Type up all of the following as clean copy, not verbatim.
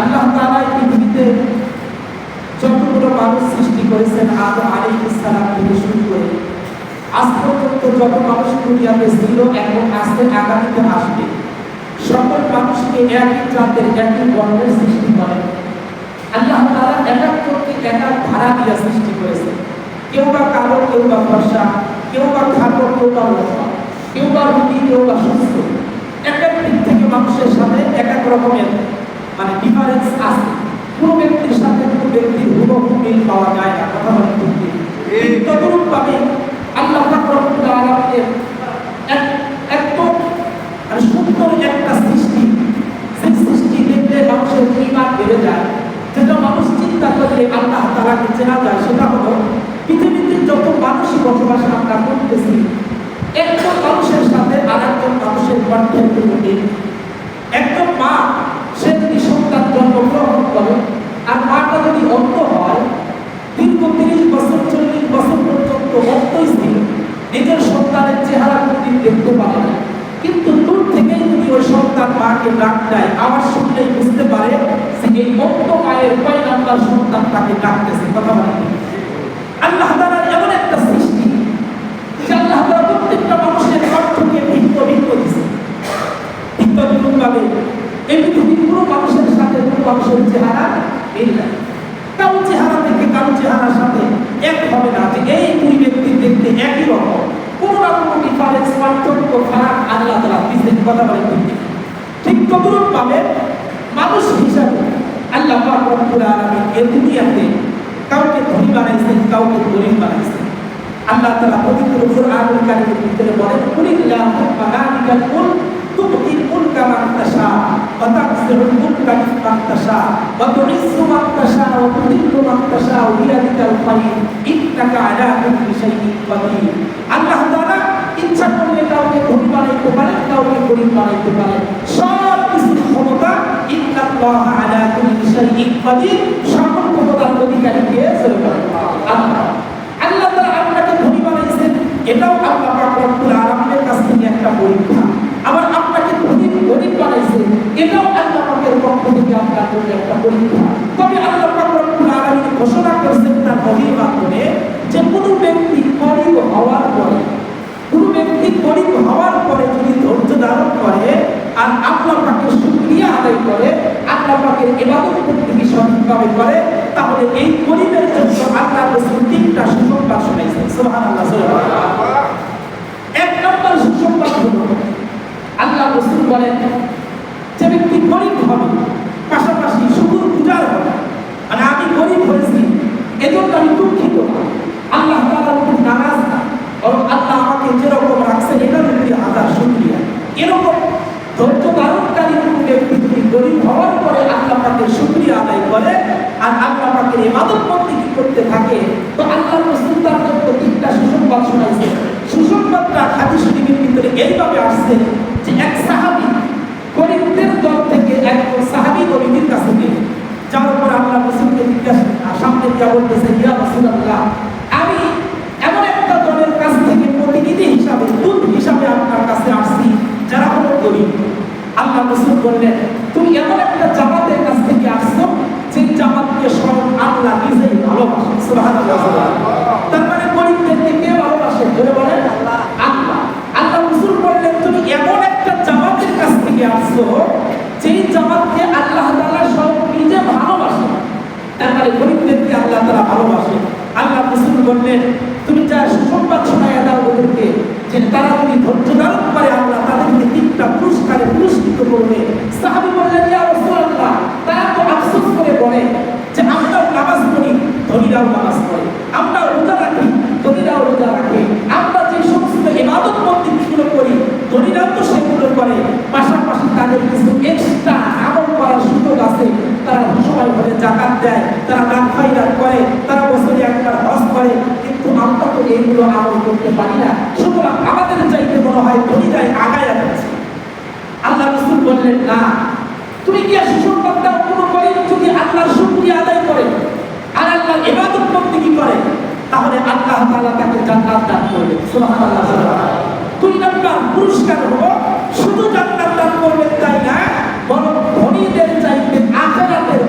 আল্লাহ তাআলা এই পৃথিবীতে যতগুলো মানুষ সৃষ্টি করেছেন আদম আলাইহিস সালাম থেকে শুরু করে আজ পর্যন্ত যত মানুষ দুনিয়াতে ছিল এবং আসতে আগামীতে আসবে, সকল মানুষকে একই জাতের একই বর্ণের সৃষ্টি করেন। আল্লাহ তাআলা একাত্তরকে একার ধারা দিয়ে সৃষ্টি করেছেন। কেউ বা কালো, কেউ বা ফর্সা, কেউ বা খাটো, কেউ বা মোটা, কেউ বা রোগী, কেউ বা সুস্থ। এক এক দিক থেকে মানুষের সাথে এক এক রকমের ডিফারেন্স আছে। কোনো ব্যক্তির সাথে কোনো ব্যক্তির হুবহু মিল পাওয়া যায় না, কথা বলেন ঠিক। তদরূপভাবে আল্লাহ পাক রব্বুল আলামিনের একদম সুন্দর একটা সৃষ্টি, সেই সৃষ্টি দেখলে মানুষের ঈমান বেড়ে যায়। যেটা মানুষ চিন্তা করলে আল্লাহ তাআলাকে চেনা যায়, সেটা হলো পৃথিবীতে যত মানুষই বসবাস আমরা করতেছি, একজন মানুষের সাথে আরেকজন মানুষের কণ্ঠের কোনো মিল। একজন মা, সে যদি সন্তান জন্মগ্রহণ করে আর মাটা যদি অন্ধ হয়, দীর্ঘ 30 বছর 40 বছর পর্যন্ত অন্ধই ছিল, নিজের সন্তানের চেহারা কোনদিন দেখতে পারে না, কিন্তু দূর থেকেই যদি ওই সন্তান মাকে ডাক দেয়, আওয়াজ শুনলেই বুঝতে পারে যে এই অন্ধ মায়ের কয় নাম্বার সন্তান তাকে ডাকতেছে, কথা বলে। আল্লাহ তাআলার এমন একটা সৃষ্টি যে আল্লাহ তাআলা প্রত্যেকটা মানুষের কণ্ঠকে ভিন্ন ভিন্ন দিয়েছে। ঠিক তদ্রূপভাবে এই পৃথিবীর কোনো মানুষের সাথে কোনো মানুষের চেহারা মিল নাই। কারো চেহারা থেকে কারো চেহারার সাথে এক হবে না যে এই দুই ব্যক্তি দেখতে একই রকম, কোনো না কোনো ডিফারেন্স, পার্থক্য, ফারাক আল্লাহ তাআলা দিয়েছেন, কথা বলে ঠিক। ঠিক তদ্রূপভাবে মানুষ হিসাবে আল্লাহ পাক রব্বুল আলামিন এই দুনিয়াতে কাউকে ধনী বানাইছেন, কাউকে গরীব বানাইছেন। আল্লাহ তাআলা পবিত্র কুরআনুল কারীমের ভিতরে বলেন, কুলিল্লাহুম্মা মালিকাল মুলক তু'তিল মুলকা মান তাশা ওয়া তানজিউল মুলকা মিম্মান তাশা ওয়া তু'ইজ্জু মান তাশা ওয়া তুযিল্লু মান তাশা বিয়াদিকাল খায়র ইন্নাকা আলা কুল্লি শাইইন কাদির। আল্লাহ তাআলা ইচ্ছা করলে কাউকে ধনী বানাইতে পারেন, কাউকে গরীব বানাইতে পারেন। সব কিছুর ক্ষমতা ইন্নাল্লাহা আলা কুল্লি শাইইন কাদির, সকল ক্ষমতার অধিকারী কে? আল্লাহ। আল্লাহ তাআলা আপনাকে ধনী বানাইছেন, এটাও আল্লাহ পাক রব্বুল আলামিনের কাছ থেকে একটা পরীক্ষা। আবার আপনাকে গরীব বানাইছেন, এটাও আল্লাহ পাকের পক্ষ থেকে আপনার জন্য একটা পরীক্ষা। তবে আল্লাহ পাক রব্বুল আলামিন ঘোষণা করেছেন তার নবীর মাধ্যমে যে কোনো ব্যক্তি গরীব হওয়ার পরে, কোনো ব্যক্তি গরীব হওয়ার পরে যদি ধৈর্য ধারণ করে আর আল্লাহ পাকের শুকরিয়া আদায় করে, আল্লাহ পাকের ইবাদত করতে সঠিকভাবে করে, তাহলে এই গরীবের জন্য আল্লাহ রাসূল 3টা সুসংবাদ শোনাইছেন। সুবহানাল্লাহ। এক নম্বর সুসংবাদ হলো আল্লাহ রাসূল বলেন যে ব্যক্তি গরীব হবে, পাশাপাশি শুকর গুজার হবে। আমি গরীব হয়েছি এজন্য আমি দুঃখিত না, আল্লাহ তাআলার উপর নারাজ না, বরং আল্লাহ আমাকে যেরকম রাখছেন এটার উপরে হাজার শুকরিয়া। এরকম ধৈর্য ধারণকারী কোনো ব্যক্তি যদি গরীব হওয়ার পরে আল্লাহ পাকের শুকরিয়া আদায় করে আর আল্লাহ পাকের ইবাদত বন্দেগী করতে থাকে, তো আল্লাহ রাসূল তার জন্য 3টা সুসংবাদ শোনাইছে। সুসংবাদটা হাদিস শরীফের ভিতরে এইভাবে আসছে যে এক সাহাবী গরীবদের দল থেকে একজন সাহাবী নবীর কাছে গেলেন, যাওয়ার পর আল্লাহ রাসূলকে জিজ্ঞাসা সামনে গিয়ে বলতেছে, ইয়া রাসূলুল্লাহ, আমি এমন একটা দলের কাছ থেকে প্রতিনিধি হিসাবে, দূত হিসাবে আপনার কাছে আসছি যারা হলো গরীব। আল্লাহ রাসূল বললেন, তুমি এমন একটা জামাতের কাছ থেকে আসছো যে জামাতকে স্বয়ং আল্লাহ নিজেই ভালোবাসেন। সুবহানাল্লাহ। তার মানে গরীবদেরকে কে ভালোবাসেন? বলে বলেন আল্লাহ। আল্লাহ রাসূল বললেন, তুমি এমন একটা জামাতের কাছ থেকে আসছো যেই জামাতকে আল্লাহ তাআলা স্বয়ং নিজে ভালোবাসেন। তার মানে গরীবদেরকে আল্লাহ তাআলা ভালোবাসেন। আল্লাহ রাসূল বললেন, তুমি যা সুসংবাদ শোনায়া দাও ওদেরকে যে তারা যদি ধৈর্য ধারণ করে আল্লাহ তাদেরকে 3টা পুরস্কারে পুরস্কৃত করবে। সাহাবী বললেন, ইয়া রাসূলুল্লাহ, তারা তো আফসোস করে বলে যে আমরাও নামাজ পড়ি, ধনীরাও নামাজ পড়ে, আমরা রোজা রাখি, ধনীরাও রোজা রাখে, আমরা যে সমস্ত ইবাদত বন্দেগীগুলো করি ধনীরাও তো সেগুলো করে, পাশাপাশি তাদের কিছু এক্সট্রা আমল করার সুযোগ আছে। তারা সময় হলে যাকাত দেয়, তারা দান খয়রাত করে, তারা বছরে একবার হজ করে, কিন্তু আমরা তো এইগুলো আমল করতে পারি না। সুতরাং আমাদের চাইতে মনে হয় ধনীরাই আগায়া যাচ্ছে। আল্লাহ রাসূল বললেন, না, তুমি কি সুসংবাদ দাও কোনো গরীব যদি আল্লাহর শুকরিয়া আদায় করে আর আল্লাহর ইবাদত বন্দেগী করে, তাহলে আল্লাহ তাআলা তাকে জান্নাত দান করবেন। সুবহানাল্লাহ। 2 নম্বর পুরস্কার হলো শুধু জান্নাত দান করবেন তাই না, বরং ধনীদের চাইতে আখিরাতের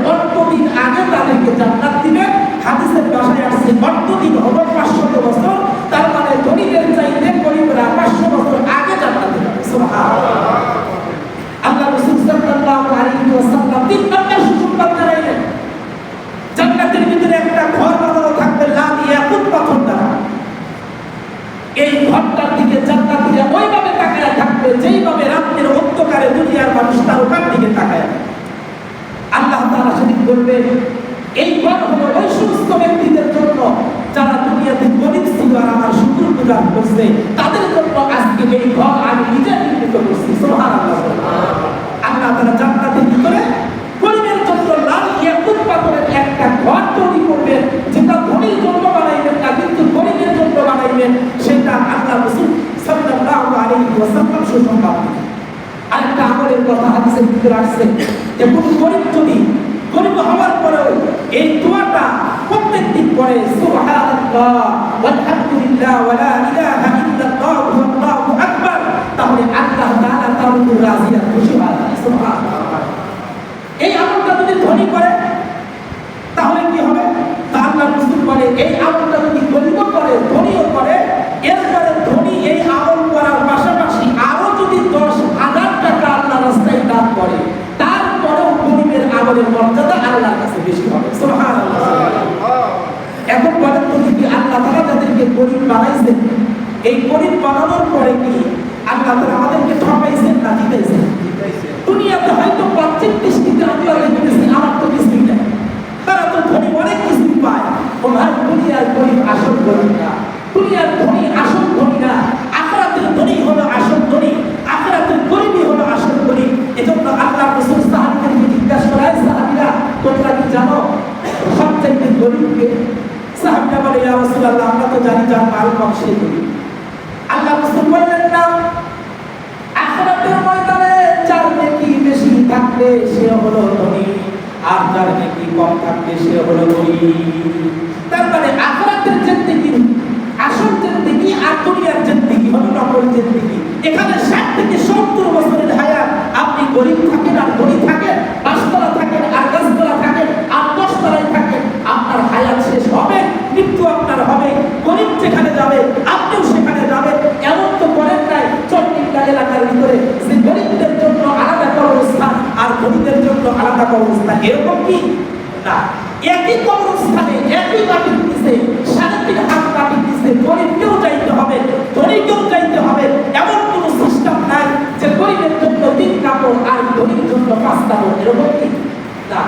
তাআলা সেদিন বলবেন এই ঘর হলো ওই সমস্ত ব্যক্তিদের জন্য যারা দুনিয়াতে গরিব ছিল আর আমার শুকরগুজার করছে, তাদের জন্য আজকে এই ঘর আমি নিজে নির্মিত করছি। সুবহানাল্লাহ। আল্লাহ তাআলা জান্নাতের ভিতরে গরিবের জন্য লাল ইয়াকুত পাথরের একটা ঘর তৈরি করবেন, যেটা ধনীর জন্য বানাইবেন না, কিন্তু গরিবের জন্য বানাইবেন। সেটা আল্লাহ রাসূল সাল্লাল্লাহু আলাইহি ওয়াসাল্লাম সুসংবাদ দিলেন। আরেকটা আমলের কথা হাদিসের ভিতরে আসছে যে কোন গরিব যদি গরিব হওয়ার পরেও এই দোয়াটা প্রত্যেক দিন পড়ে, সুবহানাল্লাহ ওয়ালহামদুলিল্লাহ ওয়া লা ইলাহা ইল্লাল্লাহ ওয়াল্লাহু আকবার, তাহলে আল্লাহ তাআলা তার উপর রাজি আর খুশি হয়। সুবহানাল্লাহ। এই আমলটা যদি ধনী করে তাহলে কি হবে? তা আল্লাহ রাসূল বলে এই আমলটা যদি গরিব করে, ধনীও করে, এরপরে ধনী এই আমল করার পাশাপাশি আরো যদি 10,000 টাকা আল্লাহ রাস্তায় দান করে, তারপরেও গরিবের আমলের মর্যাদা আল্লাহর কাছে বেশি হবে। সুবহানাল্লাহ। এখন বলেন তো কি আল্লাহ তাআলা যাদেরকে গরিব বানাইছেন, এই গরিব বানানোর পরে কি আল্লাহ তাআলা আমাদেরকে ঠকাইছেন না জিতাইছেন? দুনিয়াতে হয়তো বাহ্যিক দৃষ্টিতে আমরা দেখতেছি আমার তো কিছুই নাই, তারা তো ধনী অনেক কিছু পায়। ও ভাই, দুনিয়ার গরিব আসল গরিব না, দুনিয়ার ধনী আসল ধনী না, আখিরাতের ধনী হলো আসল ধনী, আখিরাতের গরিবই হলো আসল গরিব। এজন্য আল্লাহ রাসূল সাহাবীদেরকে জিজ্ঞাসা করেন, সাহাবীরা তোমরা কি জানো সবচেয়ে গরিবকে? সাহাবীরা বলে, ইয়া রাসূলুল্লাহ আমরা তো জানি যার মাল কম সে গরিব। আল্লাহ রাসূল বললেন না, আখিরাতের ময়দানে যার নেকি বেশি থাকবে সে হলো ধনী, আর যার নেকি কম থাকবে সে হলো গরিব। তার মানে আখিরাতের জিন্দেগি আসল জিন্দেগি আর দুনিয়ার জিন্দেগি হলো নকল জিন্দেগি। এখানে 60 থেকে 70 বছরের হায়াত, আপনি গরিব থাকেন আর ধনী থাকেন, 5 তলা থাকেন আর 10 তলা থাকেন আর 10 তলায় থাকেন, আপনার হায়াত শেষ হবে, মৃত্যু আপনার হবে। গরিব যেখানে যাবে আপনিও সেখানে যাবেন। এমন তো করেন নাই চট্টগ্রাম এলাকার ভিতরে যে গরিবদের জন্য আলাদা কবরস্থান আর ধনীদের জন্য আলাদা কবরস্থান, এরকম কি না? একই কবরস্থানে একই মাটির নিচে 3.5 হাত মাটির নিচে গরিবকেও যাইতে হবে, ধনীকেও যাইতে হবে। এমন কোনো সিস্টেম নাই যে গরিবের জন্য 3 কাপড় আর ধনীর জন্য 5 কাপড়, এরকম কি না?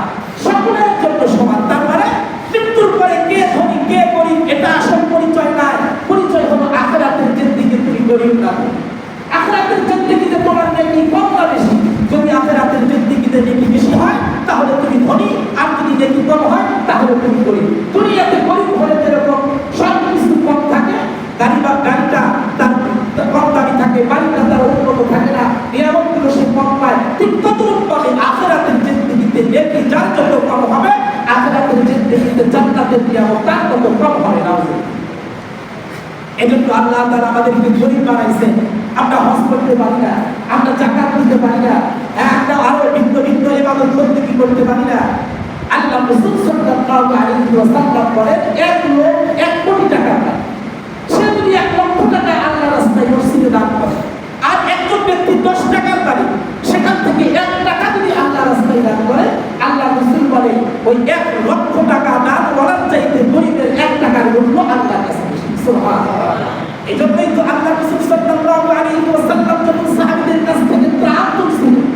সকলের জন্য সমান। তার মানে মৃত্যুর পরে কে ধনী কে গরিব এটা আসল পরিচয় নাই, পরিচয় হলো আখিরাতের জিন্দেগি তুমি গরিব না। আখিরাতের জিন্দেগিতে তোমার নেকি কম না বেশি? যদি আখিরাতের জিন্দেগিতে নেকি বেশি হয় তাহলে তুমি ধনী, আর যদি নেকি কম হয় তাহলে তুমি গরিব। দুনিয়াতে গরিব হলে যেরকম সব কিছু কম থাকে, গাড়িটা তার কম দামি থাকে, বাড়িটা তার উন্নত থাকে না, নিয়ামতগুলো সে কম পায়, ঠিক ততভাবে আখিরাতের জিন্দেগিতে নেকি যার যত কম হবে, আখিরাতের জিন্দেগিতে জান্নাতের নিয়ামত তার তত কম হবে না। এজন্য আল্লাহ তাআলা আমাদেরকে গরিব বানাইছেন। আমরা হজ করতে পারি না, আমরা যাকাত দিতে পারি না, আমরা আরো ভিন্ন ভিন্ন ইবাদত করতে পারি না। আল্লাহ রাসূল সাল্লাল্লাহু আলাইহি ওয়াসাল্লাম বলেন, এক লোক 1 কোটি টাকা পায়, সে যদি 1 লক্ষ টাকা আল্লাহর রাস্তায় মসজিদে দান করে, আর একজন ব্যক্তি 10 টাকার বাড়ি, সেখান থেকে 1 টাকা যদি আল্লাহর রাস্তায় দান করে, আল্লাহ রাসূল বলে ওই 1 লক্ষ টাকা দান করার চাইতে গরিবের 1 টাকার মূল্য আল্লাহর কাছে বেশি। সুবহানাল্লাহ। এজন্যই তো আল্লাহ রাসূল সাল্লাল্লাহু আলাইহি ওয়াসাল্লাম যখন সাহাবীদের কাছ থেকে ত্রাণ তুলছিলেন,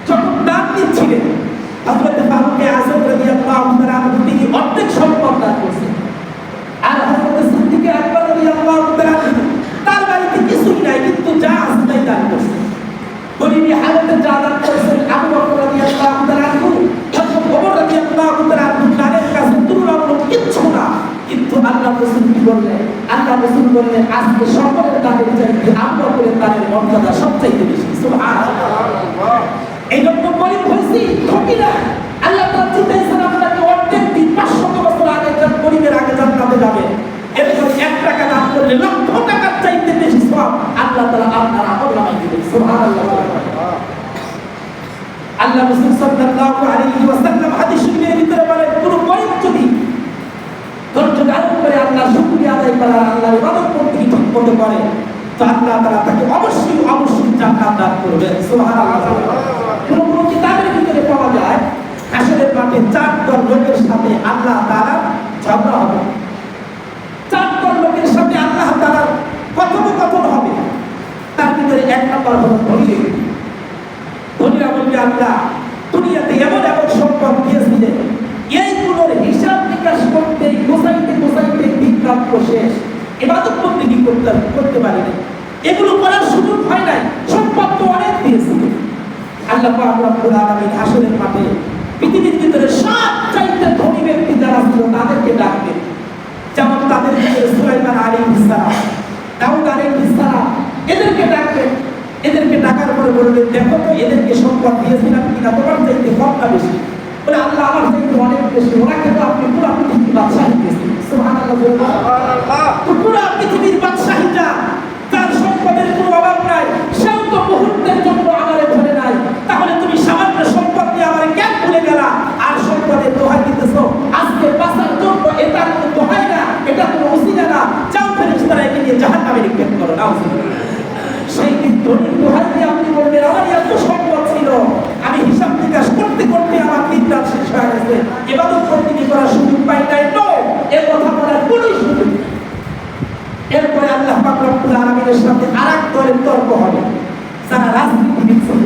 যখন দান দিচ্ছিলেন, হযরত ফারুক আযম রাদিয়াল্লাহু তাআলা তিনি অর্ধেক সম্পদ দান করেছেন, আর হযরত সিদ্দিক আকবর রাদিয়াল্লাহু তাআলা তার বাড়িতে কিছুই নাই, কিন্তু যা আছে তাই দান করেছেন। গরিবী হালতে যা দান করেছেন আবু বকর রাদিয়াল্লাহু তাআলা, হযরত ওমর রাদিয়াল্লাহু তাআলা তাদের কাছে তুলনামূলক কিচ্ছু না, কিন্তু আল্লাহ রাসূল কি বললেন? আল্লাহ রাসূল বললেন আজকে সকলের দানের চাইতে আবু বকরের দানের মর্যাদা সবচেয়ে বেশি। সুবহানাল্লাহ। এই জন্য গরিব হইছি ঠকি না, আল্লাহ তাআলা জিতাইছেন আপনাকে অর্ধেক দিন 500 বছর আগে গরিবের আগে জান্নাতে যাবে। এরপর 1 টাকা দান করলে লক্ষ টাকার চাইতে বেশি সওয়াব আল্লাহ তাআলা আপনার আমল নামায় দিবেন। সুবহানাল্লাহ। আল্লাহ রাসূল সাল্লাল্লাহু আলাইহি ওয়াসাল্লাম হাদিস শরীফের ভিতরে বলেন, কোন গরিব যদি ধৈর্য ধারণ করে আল্লাহর শুকরিয়া আদায় করে, আল্লাহর ইবাদত করতে ঠিকমতো করে, তো আল্লাহ তাআলা তাকে অবশ্যই জান্নাত দান করবেন। সুবহানাল্লাহ। কোন কিতাবের ভিতরে পাওয়া যায় হাসরের মাঠে 4 দল লোকের সাথে আল্লাহ তাআলা ঝগড়া হবে, 4 দল লোকের সাথে আল্লাহ তাআলার কথোপকথন হবে। তার ভিতরে 1 নম্বর হলো ধনী। ধনীরা বলবে, আল্লাহ দুনিয়াতে এমন এমন সম্পদ দিয়েছেন শেষ, ইবাদত বন্দেগী করতে পারিনি, এগুলো করার সুযোগ হয় নাই, সম্পদ তো অনেক দিয়েছিল। আল্লাহ পাক রব্বুল আলামিন হাসরের মাঠে পৃথিবীর ভিতরে সবচাইতে ধনী ব্যক্তি যারা ছিল তাদেরকে ডাকবেন। যেমন তাদের ভিতরে সুলাইমান আলাইহিস সালাম, দাউদ আলাইহিস সালাম, এদেরকে ডাকবেন। এদেরকে ডাকার পরে বলবেন, দেখো তো এদেরকে সম্পদ দিয়েছিলাম কিনা, তোমার চাইতে কম না বেশি? বলে, আল্লাহ আমার চাইতে অনেক বেশি, ওনাকে তো আপনি পুরো পৃথিবীর বাদশাহী দিয়েছেন। সুবহানাল্লাহ, সুবহানাল্লাহ। পুরো পৃথিবীর বাদশাহীটা, তার সম্পদের কোনো অভাব নাই, সেও তো মুহূর্তের জন্য আমারে ধরে নাই, তাহলে তুমি সামান্য সম্পদ দিয়ে আমারে কেন ভুলে গেলা? আর সম্পদের দোহাই দিতেছো আজকে বাঁচার জন্য, এটা কোনো দোহাই না, এটা কোনো ওসিলা না। যাও ফেরেশতারা একে নিয়ে জাহান্নামে নিক্ষেপ করো। নাউজুবিল্লাহ। সেই ধনীর দোহাই দিয়ে আপনি বলবেন, আমার এত সম্পদ ছিল, আমি হিসাব নিকাশ করতে করতে আমার দিন রাত শেষ হয়ে গেছে, ইবাদত করতে করার সুযোগ পাই নাই। নো, এ কথা বলার কোনো সুযোগ নেই। এরপরে আল্লাহ পাক রব্বুল আলামিনের সাথে আরেক দলের তর্ক হবে, যারা রাজনীতিবিদ ছিল।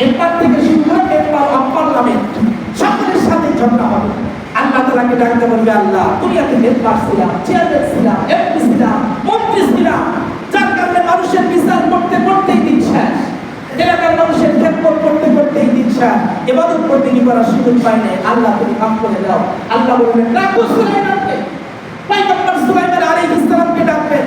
এরপর থেকে শুরু করে মেম্বার অফ পার্লামেন্ট, সকলের সাথে ঝগড়া হবে। আল্লাহ তাআলাকে ডাকতে বলবে, আল্লাহ দুনিয়াতে মেম্বার ছিলাম, চেয়ারম্যান ছিলাম, এমপি ছিলাম, মন্ত্রী ছিলাম, যার কারণে মানুষের বিচার করতে করতেই দিন শেষ, এলাকার মানুষের খেদমত করতে করতেই দিন শেষ, ইবাদত করতে করার সুযোগ পাই নাই। আল্লাহ তুমি মাফ করে দাও। আল্লাহ বলবেন, ডাকো সুলাইমানকে। পয়গম্বর সুলাইমান আলাইহিস সালামকে ডাকবেন।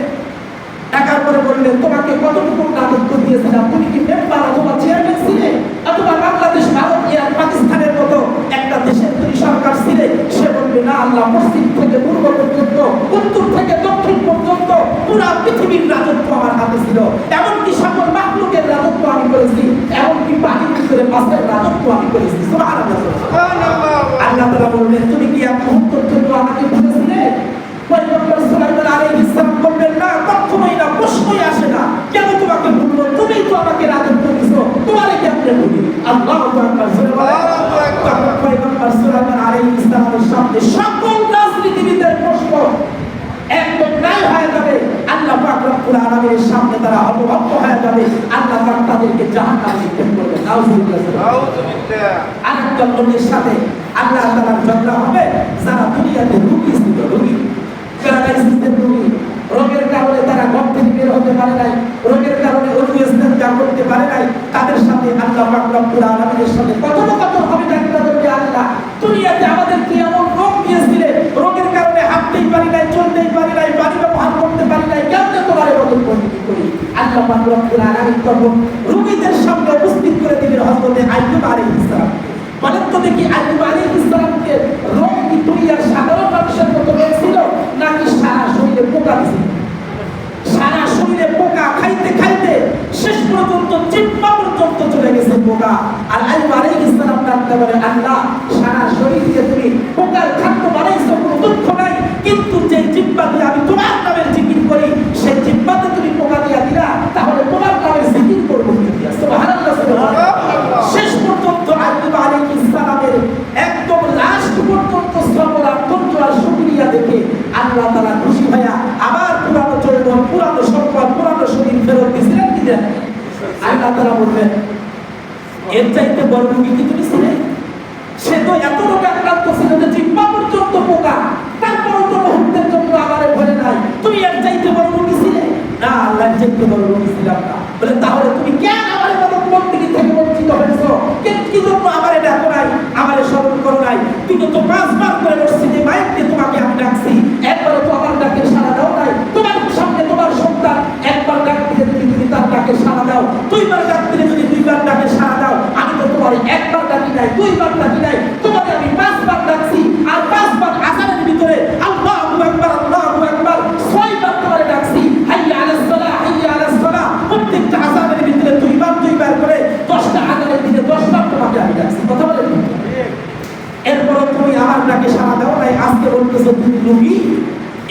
ডাকার পরে বললেন, তোমাকে কতটুকু রাজত্ব দিয়েছিলাম, তুমি কি মেম্বার অথবা চেয়ারম্যান ছিলে, অথবা বাংলাদেশ, ভারত, ইরান, পাকিস্তানের মতো একটা দেশের তুমি সরকার ছিলে? সে বলবে, না আল্লাহ, পশ্চিম থেকে পূর্ব পর্যন্ত, উত্তর থেকে দক্ষিণ পর্যন্ত পুরো পৃথিবীর রাজত্ব আমার হাতে ছিল। এমনকি সকল মাখলুকের রাজত্ব আমি করেছি, এমনকি পানির ভিতরে মাছের রাজত্ব আমি করেছি। সুবহানাল্লাহ। আল্লাহ তাআলা বললেন, তুমি কি এক মুহূর্তের জন্য আমাকে ভুলেছিলে? পয়গম্বর সুলাইমান আলাইহিস সালাম বললেন, না, কখনোই না, প্রশ্নই আসে না। কেন তোমাকে ভুলবো? তুমিই তো আমাকে রাজত্ব দিয়েছো, তোমারে কেমনে ভুলি? আল্লাহু আকবার। সুবহানাল্লাহ। পয়গম্বর সুলাইমান আলাইহিস সালামের সামনে সকল রাজনীতিবিদের প্রশ্ন একদম নাই হয়ে যাবে। আল্লাহ পাক রব্বুল আলামিনের সামনে তারা হতভম্ব হয়ে যাবে। আল্লাহ পাক তাদেরকে জাহান্নামে নিক্ষেপ করবেন। নাউজুবিল্লাহ। নাউজুবিল্লাহ। আরেকটা লোকের সাথে আল্লাহ তাআলার ঝগড়া হবে, যারা দুনিয়াতে রোগী ছিল, রোগী, প্যারালাইসিসের রোগী, রোগের কারণে তারা ঘর থেকে বের হতে পারে নাই, রোগের কারণে ওযু ইস্তেনজা করতে পারে নাই, তাদের সাথে আল্লাহ পাক রব্বুল আলামিনের সাথে কথোপকথন হবে। তাদেরকে, আল্লাহ দুনিয়াতে আমাদেরকে এমন রোগ দিয়েছিলে, রোগের কারণে হাঁটতেই পারি নাই, চলতেই পারি নাই, বাড়ি ব্যবহার করতে পারি নাই, কেমনে তোমার ইবাদত করি? আল্লাহ পাক রব্বুল আলামিন তখন রোগীদের সামনে উপস্থিত করে দিলেন হযরতে আইয়ুব আলাইহিস সালাম। বলেন তো দেখি, আইয়ুব আলাইহিস সালামকে রোগ কি দুনিয়ার সাধারণ মানুষের মতো রোগ ছিল, নাকি সারা শরীরে পোকা ছিল? সারা শরীরে পোকা, খাইতে খাইতে শেষ পর্যন্ত জিহ্বা পর্যন্ত চলে গেছে পোকা। আর আইয়ুব আলাইহিস সালাম ডাকতে বলে, আল্লাহ, সারা শরীরে তুমি পোকার খাদ্য বানাইছো, কোনো দুঃখ নাই, কিন্তু যে জিহ্বা দিয়ে আমি তোমার নামের জিকির করি, সেই জিহ্বাতে তুমি পোকা দিয়া দিলা, তাহলে তোমার নামের জিকির করবো কি দিয়া? সুবহানাল্লাহ, সুবহানাল্লাহ। শেষ পর্যন্ত আইয়ুব আলাইহিস সালামের একদম লাস্ট পর্যন্ত সবর আর ধৈর্য আর শুকরিয়া দেখে আল্লাহ তাআলা খুশি হইয়া আবার পুরানো যৌবন, পুরানো সম্পদ, পুরানো শরীর ফেরত দিয়েছিলেন কি দেন? আল্লাহ তাআলা বলবেন, এর চাইতে বড় রোগী কি তুমি ছিলে? সে তো এত রোগে আক্রান্ত ছিল যে জিহ্বা পর্যন্ত পোকা, তারপরও তো মুহূর্তের জন্য আমারে ভরে নাই। তুমি এর চাইতে বড় রোগী ছিলে? না, আল্লাহর চাইতে বড় রোগী ছিলাম না। বলে, তাহলে তুমি কেন আমার ইবাদত বন্দেগী থেকে বঞ্চিত হয়েছো? কি জন্য আমারে ডাকো নাই, আমারে স্মরণ করো নাই? তুমি তো 5 বার করে মসজিদে মাইক দিয়ে তোমাকে আমি ডাকছি, একবারও তো আমার ডাকে সাড়া দাও নাই। তোমার সামনে তোমার সন্তান একবার ডাক দিলে তুমি তার ডাকে সাড়া দাও, 2 বার ডাক দিলে যদি 2 বার ডাকে সাড়া দাও। আমি তো তোমার একবার ডাকি নাই, 2 বার ডাকি নাই, তোমাকে আমি 5 বার ডাকছি। আর 5 বার আযানের ভিতরে আল্লাহু আকবার, আল্লাহু আকবার 6 বার তোমারে ডাকছি। হাইয়া আলাস সালাহ, হাইয়া আলাস সালাহ, প্রত্যেকটা আযানের ভিতরে 2 বার করে 10টা আযানের দিনে 10 বার তোমাকে আমি ডাকছি। কথা বলেন ঠিক? এরপরও তুমি আমার ডাকে সাড়া দাও নাই, আজকে বলতেছো তুমি রোগী।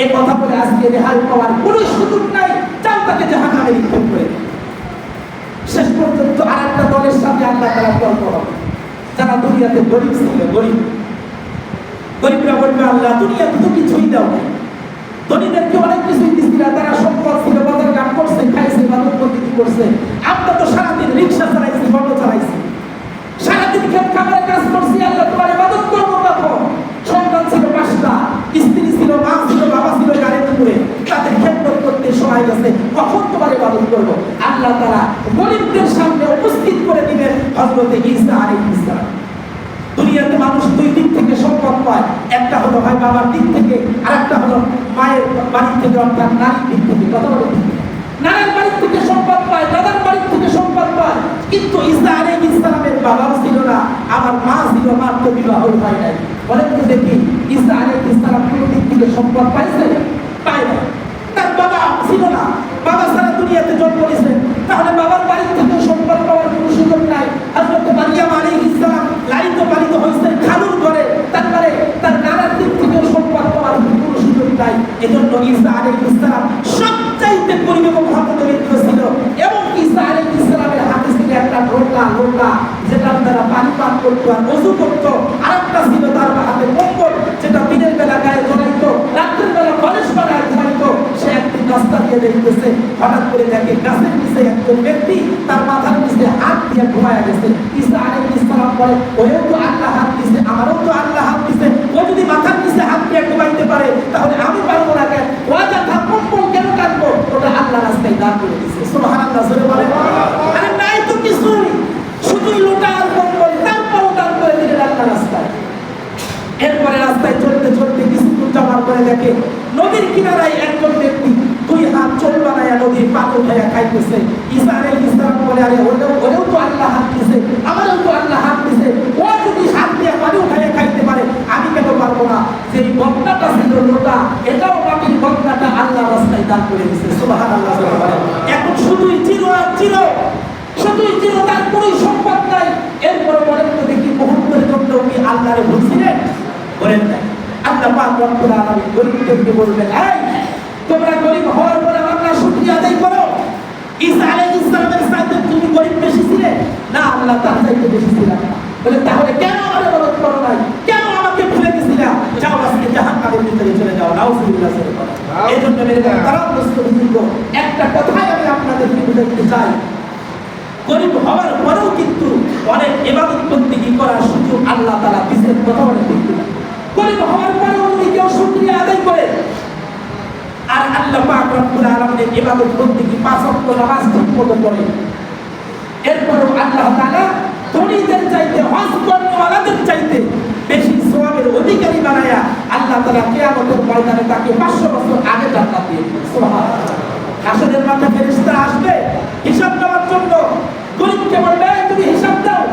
এ কথা বলে আজকে রেহাই পাওয়ার কোনো সুযোগ নাই, চাও তাকে জাহান্নামে নিক্ষেপ করে। শেষ পর্যন্ত আরেকটা দলের সাথে আল্লাহ তাআলা তর্ক হবে, যারা দুনিয়াতে গরিব ছিল, গরিবরা বলবে, আল্লাহ দুনিয়াতে তো কিছুই দাও নাই, ধনীদেরকে অনেক কিছুই দিছিল, তারা সম্পদ ছিল, বাজার ঘাট করছে, খাইছে, ইবাদত বন্দেগী করছে। আমরা তো সারাদিন রিক্সা চালাইছি, অটো চালাইছি, সারাদিন খেত খামারে কাজ করছি, আল্লাহ তোমার ইবাদত করবো কখন? সন্তান ছিল 5টা, স্ত্রী ছিল, মা ছিল, বাবা ছিল গাড়িতে করে, দুই দিক থেকে সম্পদ পায়, একটা হলো হয় বাবার দিক থেকে, আর একটা হলো মায়ের বাড়ি থেকে, অর্থাৎ নারীর দিক থেকে। কথা বলে নানার বাড়ির থেকে সম্পদ পায়, দাদার বাড়ির থেকে সম্পদ পায়। কিন্তু ঈসা আলাইহিস সালামের বাবাও ছিল না, আমার মা ছিল, মার তো বিবাহ হয় নাই। বলেন তো দেখি, ঈসা আলাইহিস সালাম কোন দিক থেকে সম্পদ পাইছে? পায় না। তার বাবা ছিল না, বাবা সারা দুনিয়াতে জন্ম নিয়েছে, তাহলে বাবার বাড়ির থেকে সম্পদ পাওয়ার কোনো সুযোগ নাই। হযরত মারিয়াম আলাইহিস সালাম লালিত পালিত হয়েছে খালুর ঘরে, তারপরে তার নানার দিক থেকে সম্পদ পাওয়ার কোনো সুযোগ নাই। এজন্য ঈসা আলাইহিস সালাম সবচাইতে পরিবেশ দরিদ্র ছিল। এবং ঈসা আলাইহিস সালামের হাতে ছিল একটা লোটা যেটা তারা পানি পান করতো আর ওযু করতো, আরেকটা ছিল তার হাতে কম্বল যেটা দিনের বেলা গায়ে জড়াইতো, রাতের বেলা বালিশ বানায় ঘুমাইতো। সে একদিন রাস্তা দিয়ে দেখতেছে, হঠাৎ করে দেখে গাছের নিচে একজন ব্যক্তি তার মাথার নিচে হাত দিয়ে ঘুমায়া গেছে। ঈসা আলাইহিস সালাম বলে, ওও তো আল্লাহ হাত দিছে, আমারও তো আল্লাহ হাত দিছে, ও যদি মাথার নিচে হাত দিয়ে ঘুমাইতে পারে তাহলে আমি পারবো না কেন? ও যা কম্বল কেন কাটবো? ওটা আল্লাহ রাস্তায় দাঁড় করে দিছে। সুবহানাল্লাহ জোরে বলে। আরে নাই তো কিছুই, শুধুই লোটা আর কম্বল, তারপরও দাঁড় করে দিলেন আল্লাহ রাস্তায়। এরপরে রাস্তায় চলতে চলতে কিছু দূর যাওয়ার পরে দেখে নদীর কিনারায় একজন ব্যক্তি দুই হাত চোল বানায়া নদীর পানি উঠাইয়া খাইতেছে। ঈসা আলাইহিস সালাম বলে, আরে ওরেও তো আল্লাহ হাত দিছে, আমারও তো আল্লাহ হাত দিছে, ও যদি হাত দিয়ে পানি উঠাইয়া খাইতে পারে আমি কেন পারবো না? যে বক্তাটা ছিল লোটা, এটাও মাটির বক্তাটা আল্লাহ রাস্তায় দান করে দিছে। সুবহানাল্লাহ। এখন শুধুই চির আর চির, শুধুই চির, তার কোনো সম্পদ নাই। এরপরে বলেন তো দেখি, মুহূর্তের জন্য কি আল্লাহরে ভুলছিলেন? বলেন না। আল্লাহ পাক রব্বুল আলামিন গরীবদেরকে বলবেন, এই তোমরা গরীব হওয়ার পরে আমার না শুকরিয়া আদায় করো। ঈসা আলাইহিস সালামের সাথে তুমি গরীব বেশি ছিলে না? আল্লাহ তার চাইতে বেশি ছিলেন না। বলে তাহলে কেন আমার ইবাদত করো নাই? কেন আমাকে ভুলে গেছিলা? যাও আজকে জাহান্নামের ভিতরে চলে যাও। নাউযুবিল্লাহ। এজন্য মেরে তারা বুজুর্গ একটা কথাই আমি আপনাদেরকে বুঝাইতে চাই, গরীব হওয়ার পরেও কিন্তু অনেক ইবাদত বন্দেগী করার সুযোগ আল্লাহ তাআলা দিয়েছেন। কথা বলে ঠিক না? গরীব হওয়ার পরেও যদি কেউ শুকরিয়া আদায় করে আর আল্লাহ পাক রব্বুল আলামিনের ইবাদত বন্দেগী পাঁচ ওয়াক্ত নামাজ ঠিকমতো পড়ে, এরপরও আল্লাহ তাআলা ধনীদের চাইতে, হজ কর্মওয়ালাদের চাইতে বেশি সওয়াবের অধিকারী বানায়া আল্লাহ তাআলা কিয়ামতের ময়দানে তাকে 500 বছর আগে জান্নাত দিয়ে দিবেন। সুবহানাল্লাহ। হাসরের মাঠে ফেরেশতারা আসবে হিসাব নেওয়ার জন্য। গরীবকে বলবে, তুমি হিসাব দাও।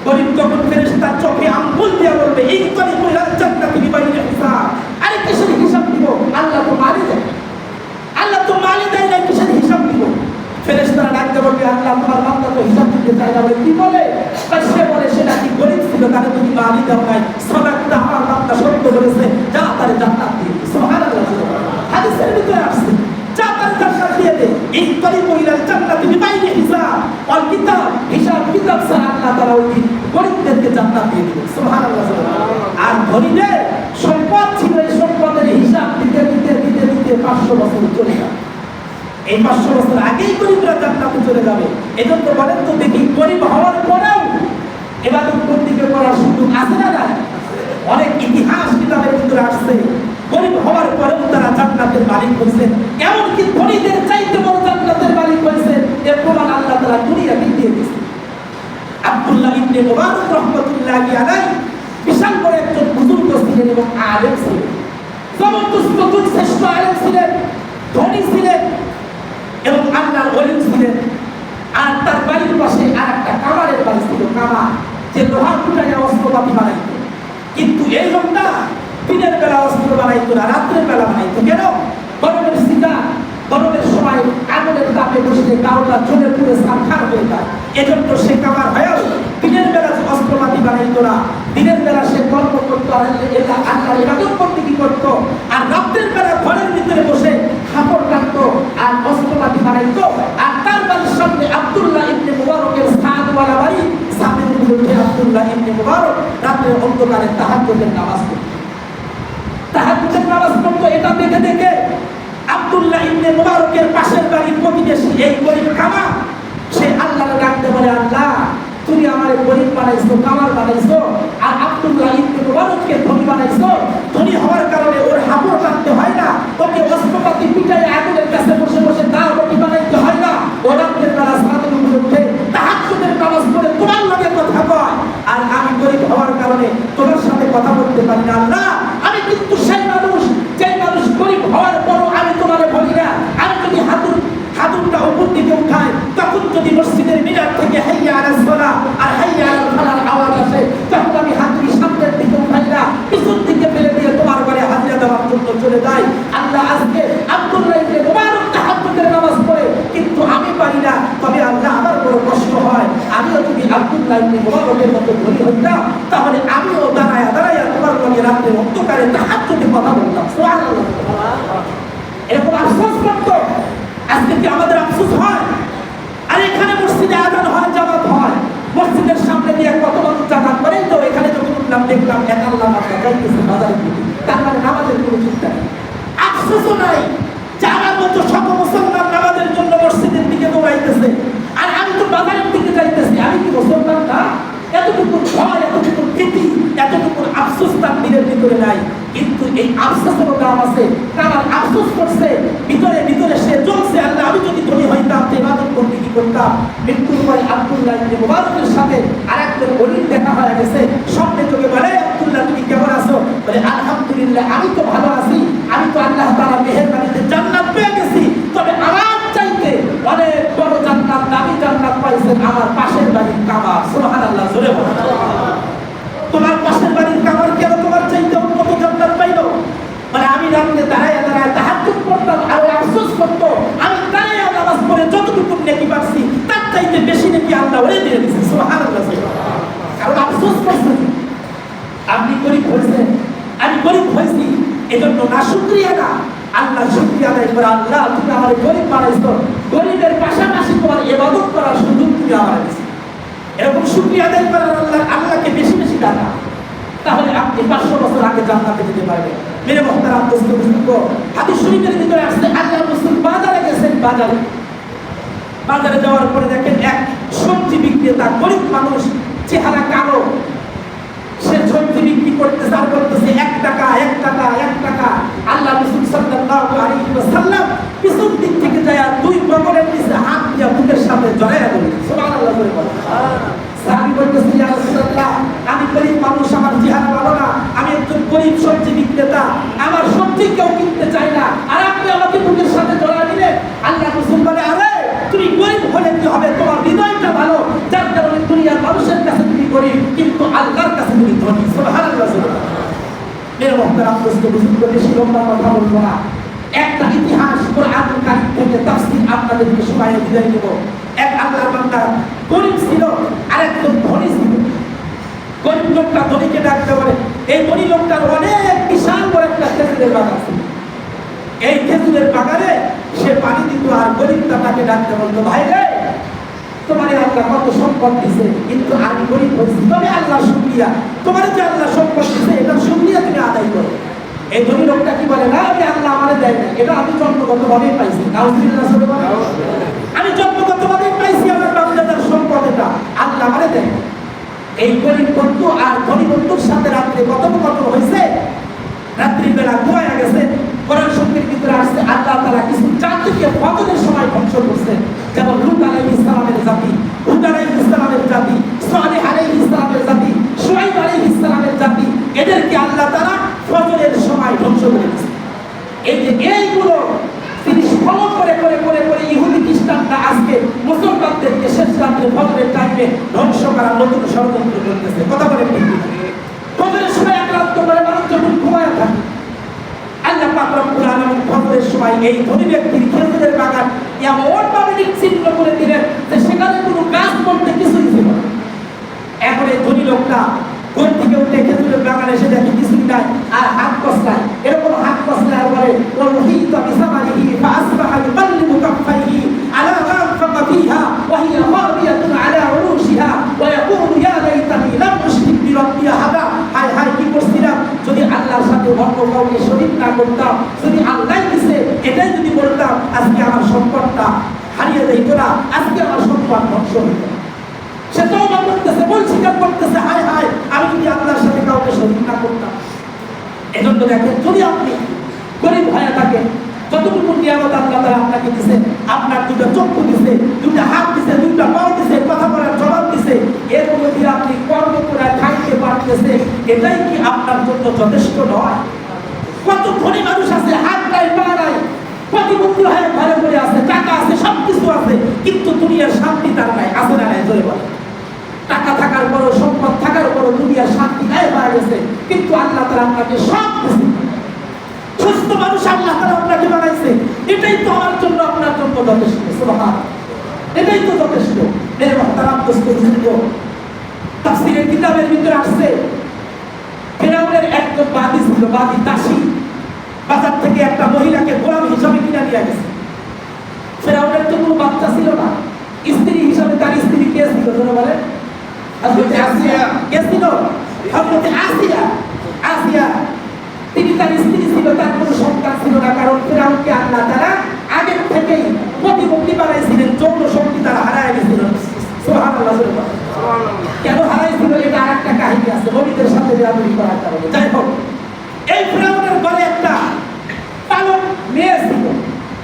গরীব তখন ফেরেশতার চোখে আঙ্গুল দিয়ে বলবে, ইনতালিকু ইলাল জান্নাতি বিগাইরি হিসাব। আরে কিসের হিসাব দিব? আল্লাহ তো মালি দেয়, আল্লাহ তো মালি দেয় না, কিসের হিসাব দিব? ফেরেশতারা ডাকতে বলবে, আল্লাহ তোমার বান্দা তো হিসাব দিতে চায় না। বলে কি বলে? সে বলে সে নাকি গরীব ছিল, তাকে তুমি মালি দাও নাই, সাদাকতা, আমার বান্দা সত্য বলেছে, যা তারে জান্নাত দিয়ে দিই। সুবহানাল্লাহ। হাদিসের ভিতরে আসছে, যা তারে জান্নাত দিয়ে দে। ইনতালিকু ইলাল জান্নাতি বিগাইরি হিসাব। আর কিতাব, হিসাব কিতাব ছাড়া আল্লাহ তাআলা ওই গরীবদেরকে জান্নাত দিয়ে দিবেন। সুবহানাল্লাহ। আর ধনীদের সম্পদ ছিল, এই সম্পদের হিসাব দিতে দিতে দিতে দিতে 500 বছর চলে যায়। এই 500 বছর আগেই গরীবরা জান্নাতে চলে যাবে। এজন্য বলেন তো দেখি, গরীব হওয়ার পরেও ইবাদত বন্দেগী করার সুযোগ আছে না নাই? অনেক ইতিহাস কিতাবের ভিতরে আসছে, গরীব হওয়ার পরেও তারা জান্নাতের মালিক হয়েছেন, এমনকি ধনীদের চাইতে বড় জান্নাতের মালিক হয়েছেন। এর প্রমাণ আল্লাহ তাআলা দুনিয়াতে দিয়ে দিয়েছেন। আব্দুল্লাহ ইবনে মুবারক রাহমাতুল্লাহি আলাইহি বিশাল বড় একজন বুজুর্গ ছিলেন এবং আলেম ছিলেন, জবরদস্ত শ্রেষ্ঠ আলেম ছিলেন, ধনী ছিলেন এবং আল্লাহর ওলি ছিলেন। আর তার বাড়ির পাশে আর একটা কামারের বাড়ি ছিল, কামার, যে লোহা কুটাইয়া অস্ত্রপাতি বানাইত। কিন্তু এই লোকটা দিনের বেলা অস্ত্র বানাইতো না, রাত্রের বেলা বানাইতো। কেন? গরমের সিজন, গরমের সময় আগুনের তাপে বসলে গাওটা জ্বলে পুড়ে সারখার হয়ে যায়। এজন্য সে কামার হয়েও দিনের বেলা অস্ত্রপাতি বানাইতো না। দিনের বেলা সে কর্ম করতো আর আল্লাহর ইবাদত করতে কি করতো, আর রাত্রের বেলা ঘরের ভিতরে বসে কাপড় কাটতো আর অস্ত্রপাতি বানাইতো। আর তার বাড়ির সামনে আব্দুল্লাহ ইবনে মুবারকের সাদওয়ালা বাড়ি, সামনের বিরুদ্ধে আব্দুল্লাহ ইবনে মুবারক রাতের অন্ধকারে তাহাজ্জুদের নামাজ পড়তো। তাহাজ্জুদের নামাজ পড়তো। এটা দেখে দেখে আব্দুল্লাহ ইবনে মুবারকের পাশের বাড়ির প্রতিবেশী এই গরীব কামার, সে আল্লাহকে ডাকতে বলে, আল্লাহ তুমি আমারে গরীব বানাইছো, কামার বানাইছো, আর আব্দুল্লাহ ইবনে মুবারককে ধনী বানাইছো। ধনী হওয়ার কারণে ওর হাবড় টানতে হয় না, ওকে অস্ত্রপাতি পিটায় আগুনের কাছে বসে বসে দাও রুটি বানাইতে হয় না। ও রাতের বেলা সারাদিন উঠে তাহাজ্জুদের নামাজ পড়ে তোমার লগে কথা কয়। আর আমি গরীব হওয়ার আব্দুল্লাহ ইবনে মুবারকের মতো ধনী হইতাম, তাহলে আমিও দাঁড়ায়া দাঁড়ায়া তোমার লগে রাত্রে অন্ধকারে তাহাজ্জুদে কথা বলতাম। সুবহানাল্লাহ। এরকম আফসোস করতো। আজকে কি আমাদের আফসোস হয়? আর এখানে মসজিদে আযান হয়, জামাত হয়, মসজিদের সামনে দিয়ে কত মানুষ জামাত করেন, তো এখানে যখন উঠলাম দেখলাম এক আল্লাহ মাত্রা যাইতেছে বাজারের দিকে, তার মানে নামাজের কোনো চিন্তা নেই, আফসোসও নাই। যারা মতো সব মুসলমান নামাজের জন্য মসজিদের দিকে দৌড়াইতেছে, আর আমি তো বাজারের দিকে যাইতেছি। আমি কি মুসলমান না? এতটুকু ভয়, এতটুকু ভীতি, এতটুকু আফসোস তার দিলের ভিতরে নাই। কিন্তু এই আফসোসেরও দাম আছে। কারণ আফসোস করছে ভিতরে ভিতরে, সে জ্বলছে, আল্লাহ আমি যদি ধনী হইতাম তো ইবাদত করতে কি করতাম। মৃত্যুর পরে আব্দুল্লাহ ইবনে মুবারকের সাথে আরেকজন ওলীর দেখা হয়ে গেছে। স্বপ্নে চোখে বলে, আব্দুল্লাহ তুমি কেমন আছো? বলে আলহামদুলিল্লাহ, আমি তো ভালো আছি, আমি তো আল্লাহ তাআলার মেহেরবানিতে জান্নাত পেয়ে গেছি। তবে আমার চাইতে অনেক বড় জান্নাত, দামি জান্নাত পাইছেন আমার পাশের বাড়ির কামার। সুবহানাল্লাহ, জোরে বলো। তোমার পাশের বাড়ির কামার কেন তোমার চাইতে উন্নত জান্নাত পাইলো? মানে আমি রাতে দাঁড়ায় দাঁড়ায় তাহাজ্জুদ করতাম, আর আফসোস করতো আমি দাঁড়ায় নামাজ পড়ে যতটুকু নেকি পাচ্ছি তার চাইতে বেশি নেকি আল্লাহ ওরে দিয়ে দিয়েছে। সুবহানাল্লাহ। কারণ আফসোস করছে আপনি গরিব হয়েছেন, আমি গরিব হয়েছি, এজন্য না শুকরিয়া না, আল্লাহ শুকরিয়া আদায় করে, আল্লাহ তুমি আমার গরিব বানাইছো, গরিবের পাশাপাশি তোমার ইবাদত করার সুযোগ তুমি আমার দিয়েছো। এরকম শুকরিয়া আদায় করার আল্লাহকে বেশি বেশি ডাকা, তাহলে আপনি 500 বছর আগে জান্নাতে যেতে পারবেন। মেরে মুহতারাম দোস্ত বুজুর্গ, হাদিস শরীফের ভিতরে আসছে আল্লাহ রাসূল বাজারে গেছেন। বাজারে যাওয়ার পরে দেখেন এক সবজি বিক্রেতা, গরিব মানুষ, চেহারা কালো, সে সবজি বিক্রি করতেছে আর বলতেছে 1 টাকা 1 টাকা 1 টাকা। আল্লাহ রাসূল সাল্লাল্লাহু আলাইহি ওয়াসাল্লাম পিছন দিক থেকে যায় দুই বগলের নিচে হাত দিয়ে বুকের সাথে জড়ায়া ধরে। সুবহানাল্লাহ করে বলে। সাহাবী বলতেছে, ইয়া রাসূলুল্লাহ, আমি গরিব মানুষ, আমার চেহারা ভালো না, আমি একজন গরিব সবজি বিক্রেতা, আমার সবজি কেউ কিনতে চায় না, আর আপনি আমাকে বুকের সাথে জড়ায়া দিলেন। আল্লাহ রাসূল বলে, আরে তুমি গরিব হলে কি হবে, তোমার হৃদয়টা ভালো, যার কারণে দুনিয়ার মানুষের কাছে তুমি গরিব, কিন্তু আল্লাহর কাছে তুমি ধনী। সুবহানাল্লাহ। মেরে মুহতারাম দোস্ত বুজুর্গ, বেশি লম্বা কথা বলবো না, একটা ইতিহাস কোরআন কারীম থেকে তাফসীর আপনাদেরকে শোনায় বিদায় দেব। এক আল্লাহর বান্দা গরিব ছিল, আরেকজন ধনী ছিল। গরিব লোকটা ধনীকে ডাকতে বলে, এই ধনী লোকটার অনেক বিশাল বড় একটা খেজুরের বাগান ছিল। এই খেজুরের বাগানে সে পানি দিত, আর গরিবটা তাকে ডাকতে বলতো, ভাই রে, তোমার আল্লাহ কত সম্পদ দিছে, কিন্তু আমি গরিব হয়েছি, তবে আল্লাহ শুকরিয়া, তোমার যে আল্লাহ সম্পদ দিছে এটা শুকরিয়া তুমি আদায় করো। এই ধনী লোকটা কি বলে, না আমি আল্লাহ আমারে দেয় না, এটা আমি জন্মগতভাবেই পাইছি। আমি জন্মগতভাবেই পাইছি, আমার বাপদাদার সম্পদ, এটা আল্লাহ আমারে দেয়। এই গরিব বন্ধু আর ধনী বন্ধুর সাথে রাত্রে কথোপকথন হয়েছে, রাত্রির বেলা ঘুমায়া গেছে। কোরআন শরীফের ভিতরে আসছে আল্লাহ তাআলা কিছু জাতিকে ফজরের সময় ধ্বংস করছে, যেমন লূত আলাইহিস সালামের জাতি, হুদ আলাইহিস সালামের জাতি, সালেহ আলাইহিস সালামের জাতি, শুআয়ব আলাইহিস সালামের জাতি, এদেরকে আল্লাহ তাআলা ফজরের সময় ধ্বংস করে দিয়েছে। এই যে এইগুলো তিনি ফলো করে করে করে করে ইহুদি খ্রিস্টানরা আজকে মুসলমানদেরকে শেষ রাত্রে ফজরের টাইমে ধ্বংস করার নতুন ষড়যন্ত্র করতেছে। কথা বলে ঠিক ফজরের সময় আক্রান্ত করে মানুষ যখন ঘুমায় থাকে, আল্লাহ পাক রব্বুল আলামিন ফজরের সময় এই ধনী ব্যক্তির খেজুরের বাগান এমনভাবে নিশ্চিহ্ন করে দিলেন যে সেখানে কোনো গাছ বলতে কিছুই ছিল না। এখন এই ধনী লোকটা ঘর থেকে উঠে খেজুরের বাগানে এসে দেখে কিছুই নাই, আর হাত কসলায়, এরকম হাত কসলায় বলে, ওয়াহিত বিসামারিহি ফাসবাহা ইকাল্লিবু কাফাইহি আলা মা আনফাকা ফিহা ওয়া হিয়া খাবিয়াতুন আলা উরুশিহা ওয়া ইয়াকুলু ইয়া লাইতানি লাম উশরিক বিরাব্বি আহাদা। হায় হায়, কি করছিলাম, যদি আল্লাহর সাথে অন্য কাউকে শরীক না করতাম, যদি আল্লাহ দিছে এটাই যদি বলতাম, আজকে আমার সম্পদটা হারিয়ে যাইতো না, আজকে আমার সম্পদ ধ্বংস হইত। সে তওবা করতেছে, ভুল স্বীকার করতেছে, হায় হায়, আমি যদি আল্লাহর সাথে কাউকে শরীক না করতাম। এজন্য দেখেন, যদি আপনি গরিব হয়ে থাকেন, যতটুকু নিয়ামত আল্লাহ তাআলা আপনাকে দিয়েছে, আপনার দুটো চক্ষু দিয়েছে, দুটো হাত দিয়েছে, দুটো পাও দিয়েছে, কথা বলার জবাব দিয়েছে, এর মধ্যে আপনি কর্ম করে খাইতে পারতেছে, এটাই কি আপনার জন্য যথেষ্ট নয়? কত ধনী মানুষ আছে, হাত নাই পা নাই, প্রতিবন্ধী হয়ে ঘরে ঘরে আছে, টাকা আছে, সবকিছু আছে, কিন্তু দুনিয়ার শান্তি তার নাই। আছে না নাই? জোরে বলে। টাকা থাকার পরও, সম্পদ থাকার পরও দুনিয়ার শান্তি নাই হয়ে গেছে, কিন্তু আল্লাহ তাআলা আপনাকে সব দিয়েছে। সুস্থ মানুষ আল্লাহ তাআলা আপনাকে বানাইছে, এটাই তো আমার জন্য আপনার জন্য যথেষ্ট। সুবহানাল্লাহ, এটাই তো যথেষ্ট। মেরে মুহতারাম দোস্ত বুজুর্গ, তাফসীরের কিতাবের ভিতরে আসছে ফিরাউনের একজন বাদী ছিল, বাদী দাসী, বাজার থেকে একটা মহিলাকে গোলাম হিসাবে কিনে নিয়ে গেছে। ফিরাউনের তো কোনো বাচ্চা ছিল না, স্ত্রী হিসাবে তার স্ত্রী কে ছিল তোমরা বলে? হযরত আসিয়া। কে ছিল? হযরত আসিয়া। আসিয়া তিনি তার স্ত্রী ছিল, তার কোনো সন্তান ছিল না, কারণ ফিরাউনকে আল্লাহ তাআলা আগে থেকেই প্রতিবন্ধী বানাইছিলেন, যৌন শক্তি তারা হারায় গেছিল। সুবহানাল্লাহ। কেন হারাইছিল এটা আরেকটা কাহিনী আছে, নবীদের সাথে বেয়াদবি করার কারণে। যাই হোক, এই ফিরাউনের ঘরে একটা পালক মেয়ে ছিল।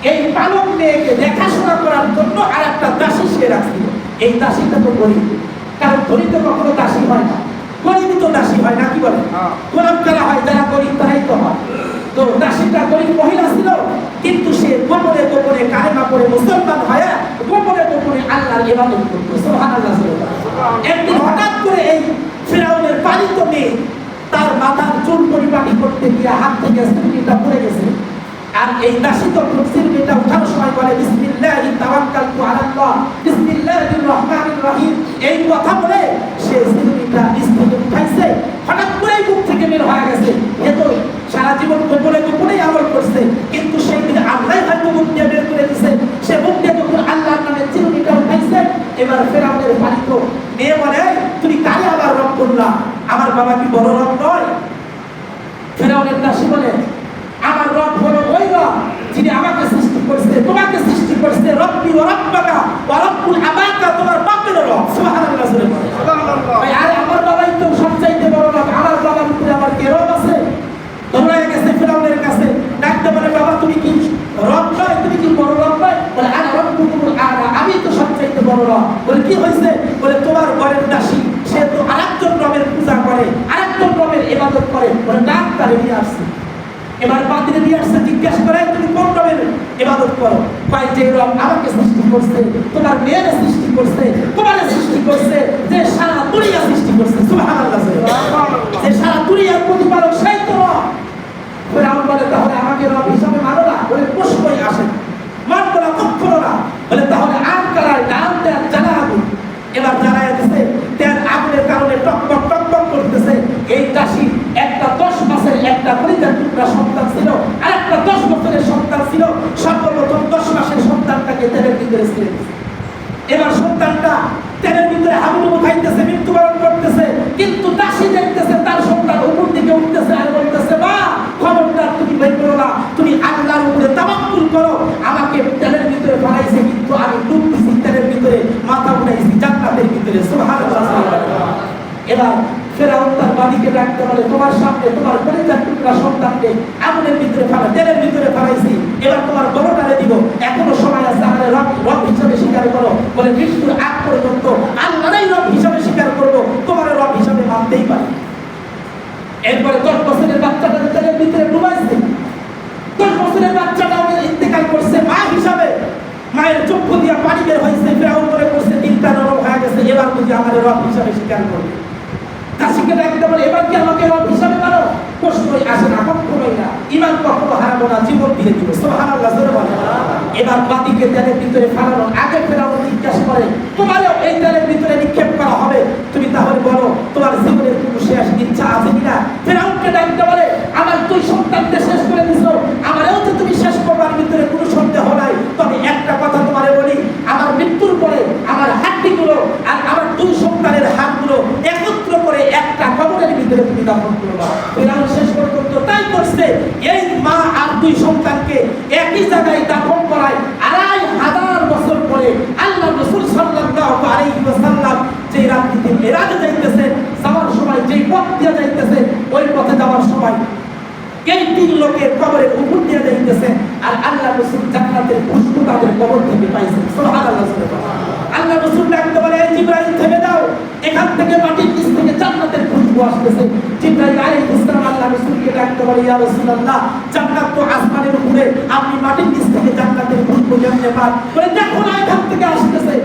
এই পালক মেয়েকে দেখাশোনা করার জন্য আরেকটা দাসী সে রাখছিল। এই দাসীটা তো গরিব, কারণ ধনী তো কখনো দাসী হয় না, গরিবই তো দাসী হয় না, কি বলে? গোলাম কারা হয়, যারা গরিব তারাই তো হয়। তো দাসীটা গরিব মহিলা ছিল, কিন্তু সে গোপনে গোপনে কালেমা পড়ে মুসলমান হয়ে গোপনে গোপনে আল্লাহর ইবাদত করত। সুবহানাল্লাহ। একদিন হঠাৎ করে এই ফিরাউনের পালিত মেয়ে তার মাথার চুল পরিপাটি করতে গিয়ে হাত থেকে সিরকিটা পড়ে গেছে। আর এই দাসী তখন সিরকিটা উঠানোর সময় বলে বিসমিল্লাহি তাওয়াক্কালতু আলাল্লাহ বিসমিল্লাহির রহমানির রহিম, এই কথা বলে সে সিরকিটা নিচ থেকে উঠাইছে। হঠাৎ করে মুখ থেকে বের হয়ে গেছে। এ তো সারা জীবন গোপনে গোপনেই আমল করছে, কিন্তু সেই দিন আল্লাহ হয়তো মুখ দিয়ে বের করে দিছে। সে মুখ দিয়ে যখন আল্লাহর নামে সিরকিটা উঠাইছে, এবার ফিরাউনের পালিত মেয়ে বলে তুমি কারে আবার রব করলা? আমার বাবা কি বড় রব নয়? ফিরাউনের দাসী বলে আমার রব হলো ওই রব যিনি আমাকে সৃষ্টি করেছে, তোমাকে সৃষ্টি করেছে। রব্বি ওয়া রাব্বাকা ওয়া রাব্বুল আবাকা, তোমার বাপের রব। সুবহানাল্লাহ। সুবহানাল্লাহ। আরে আমার বাবাই তো সবচাইতে বড় রব, আমার বাবার উপরে আমার কে রব আছে? তোমরা গেছে ফিরাউনের কাছে, ডাকতে বলে বাবা তুমি কি রব নয়, তুমি কি বড় রব নয়? বলে আনা রব্বুকুমুল আ'লা, আমি তো সবচাইতে বড় রব। বলে কি হয়েছে? বলে তোমার ঘরের দাসী সে তো আরেকজন রবের পূজা করে, আরেকজন রবের ইবাদত করে। বলে ডাক তারে নিয়ে আসছে। এবার বাতিলে নিয়ে আসছে, জিজ্ঞাসা করে তুমি কোন রবের ইবাদত করো? কয় যে রব আমাকে সৃষ্টি করছে, তোমার মেয়ের সৃষ্টি করছে, তোমার সৃষ্টি করছে, যে সারা দুনিয়া সৃষ্টি করছে। সুবহানাল্লাহ। যে সারা দুনিয়ার প্রতিপালক সেই তো রব। ফিরাউন বলে তাহলে আমাকে রব হিসাবে মানো না? বলে প্রশ্নই আসে না, মানবো না, কখনো না। বলে তাহলে আগ জ্বালায়, ডাল দেন জ্বালা আগুন। এবার জ্বালায় দিছে, তেল আগুনের কারণে টকবক টকবক করতেছে। এই দাসী একটা 10 মাসের একটা পরিজার টুকরা সন্তান ছিল, আর একটা 10 বছরের সন্তান ছিল। সর্বপ্রথম 10 মাসের সন্তানটাকে তেলের ভিতরে ছেড়ে দিছে। এবার সন্তানটা তেলের ভিতরে হাবুডুবু খাইতেছে, মৃত্যুবরণ করতেছে, কিন্তু দাসী দেখতেছে তার সন্তান উপর দিকে উঠতেছে আর বলতেছে মা খবরদার তুমি বের করো না, তুমি আল্লাহর উপরে তাওয়াক্কুল করো। আমাকে তেলের ভিতরে ফেলাইছে, কিন্তু আমি ডুব দিছি তেলের ভিতরে, মাথা উঠাইছি জান্নাতের ভিতরে। সুবহানাল্লাহ। এবার ফিরাউন তার বাদীকে ডাকতে বলে তোমার সামনে তোমার কলিজার টুকরা সন্তানকে আগুনের ভিতরে ফেলা, তেলের ভিতরে ফেলাইছি, এবার তোমার বড়টারে দিব, এখনো সময় আছে, আমাদের রব রব হিসাবে স্বীকার করো। বলে মৃত্যুর আগ পর্যন্ত আল্লাহরই রব হিসাবে স্বীকার করবো, তোমার রব হিসাবে মানতেই পারি। এরপরে 10 বছরের বাচ্চাটা তেলের ভিতরে ডুবাইছে। 10 বছরের বাচ্চাটা ইন্তেকাল করছে মা হিসাবে, মায়ের চক্ষু দিয়া পানি বের হয়েছে। ফিরাউন করে করছে, দিলটা নরম হয়ে গেছে, এবার বুঝি আমার রব হিসাবে স্বীকার করবে। দাসীকে ডাকতে বলে এবার কি আমাকে রব হিসাবে মানো? প্রশ্নই আসে না, কখনোই না। ঈমান কখনো হারাবো না, জীবন দিয়ে দিব। সুবহানাল্লাহ। এবার বাদীকে তেলের ভিতরে ফেলানোর আগে ফিরাউন জিজ্ঞাসা করে তোমারও এই তেলের ভিতরে নিক্ষেপ করা হবে, তুমি তাহলে বলো তোমার জীবনের কোনো শেষ ইচ্ছা আছে কিনা? ফিরাউনকে ডাকতে বলে আমার 2 সন্তানকে শেষ করে দিছো, আমারও তো তুমি শেষ করবার ভিতরে কোনো সন্দেহ নাই। তবে একটা কথা তোমারে বলি, আমার মৃত্যুর পরে আমার হাড্ডিগুলো আর আমার 2 সন্তানের হাড়গুলো একত্র করে একটা কবরের ভিতরে তুমি দাফন করবা। ফিরাউন শেষ পর্যন্ত তাই করছে। এই মা আর 2 সন্তানকে একই জায়গায় দাফন করায় 2500 বছর পরে আল্লাহ রাসূল সাল্লাল্লাহু আলাইহি ওয়াসাল্লাম যে রাত্রিতে মেরাজে যাইতেছেন, যাওয়ার সময় যেই পথ দিয়ে যাইতেছেন, ওই পথে যাওয়ার সময় এই 3 লোকের কবরের উপর দিয়ে যাইতেছে, আর আল্লাহ রাসূল জান্নাতের খুশবু তাদের কবর থেকে পাইছেন। সুবহানাল্লাহ। আল্লাহ রাসূল ডাকতে বলে এই জিবরাইল থেমে যাও, এখান থেকে মাটির নিচ থেকে জান্নাতের খুশবু আসতেছে। জিবরাইল আলাইহিস সালাম আল্লাহ রাসূলকে ডাকতে বলে ইয়া রাসূলুল্লাহ, জান্নাত তো আসমানের উপরে, আপনি মাটির নিচ থেকে জান্নাতের খুশবু কেমনে পান? বলে দেখো না এখান থেকে আসতেছে।